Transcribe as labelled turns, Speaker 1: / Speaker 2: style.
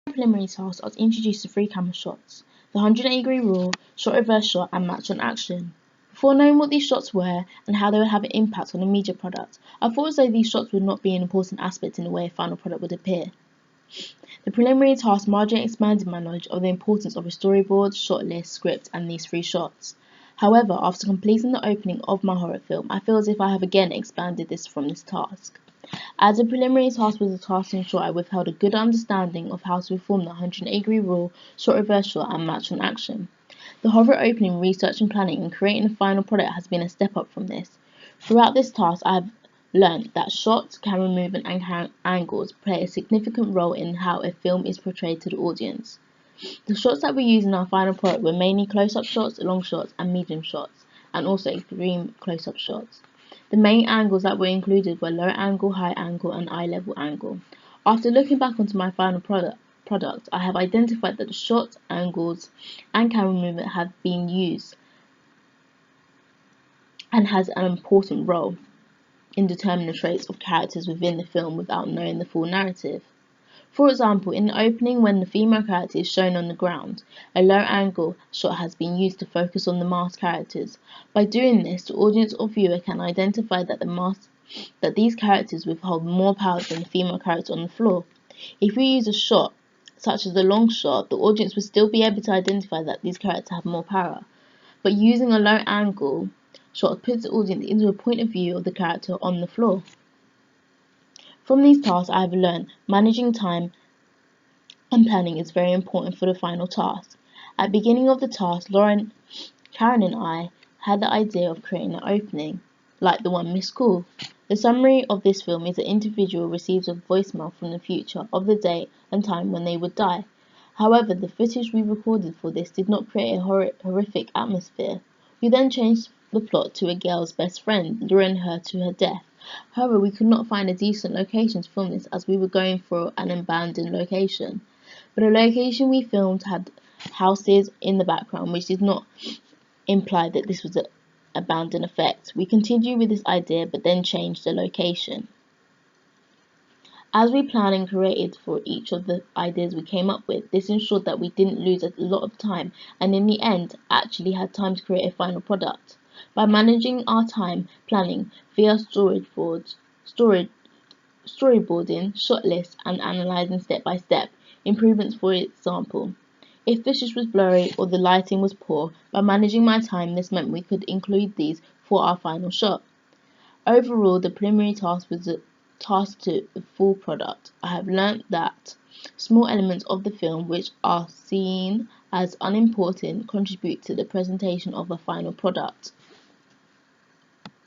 Speaker 1: Preliminary tasks, I was introduced to 3 camera shots: the 180-degree rule, shot reverse shot, and match on action. Before knowing what these shots were and how they would have an impact on the media product, I thought as though these shots would not be an important aspect in the way a final product would appear. The preliminary task marginally expanded my knowledge of the importance of a storyboard, shot list, script, and these 3 shots. However, after completing the opening of my horror film, I feel as if I have again expanded this from this task. As the preliminary task was a task to ensure I withheld a good understanding of how to perform the 180-degree rule, shot reverse shot, and match on action. The horror opening, research and planning, and creating the final product has been a step up from this. Throughout this task, I have learned that shots, camera movement, and angles play a significant role in how a film is portrayed to the audience. The shots that we used in our final product were mainly close-up shots, long shots, and medium shots, and also extreme close-up shots. The main angles that were included were low angle, high angle, and eye level angle. After looking back onto my final product, I have identified that the shots, angles, and camera movement have been used and has an important role in determining the traits of characters within the film without knowing the full narrative. For example, in the opening, when the female character is shown on the ground, a low-angle shot has been used to focus on the masked characters. By doing this, the audience or viewer can identify that these characters withhold more power than the female character on the floor. If we use a shot, such as the long shot, the audience would still be able to identify that these characters have more power. But using a low-angle shot puts the audience into a point of view of the character on the floor. From these tasks, I have learned managing time and planning is very important for the final task. At the beginning of the task, Karen and I had the idea of creating an opening, like the one Miss Cool. The summary of this film is that an individual receives a voicemail from the future of the date and time when they would die. However, the footage we recorded for this did not create a horrific atmosphere. We then changed the plot to a girl's best friend, luring her to her death. However, we could not find a decent location to film this as we were going for an abandoned location. But the location we filmed had houses in the background, which did not imply that this was an abandoned effect. We continued with this idea, but then changed the location. As we planned and created for each of the ideas we came up with, this ensured that we didn't lose a lot of time and in the end actually had time to create a final product. By managing our time planning via storyboarding, shot lists, and analysing step by step improvements, for example, if footage was blurry or the lighting was poor, by managing my time this meant we could include these for our final shot. Overall, the preliminary task was a task to the full product. I have learnt that small elements of the film which are seen as unimportant contribute to the presentation of a final product.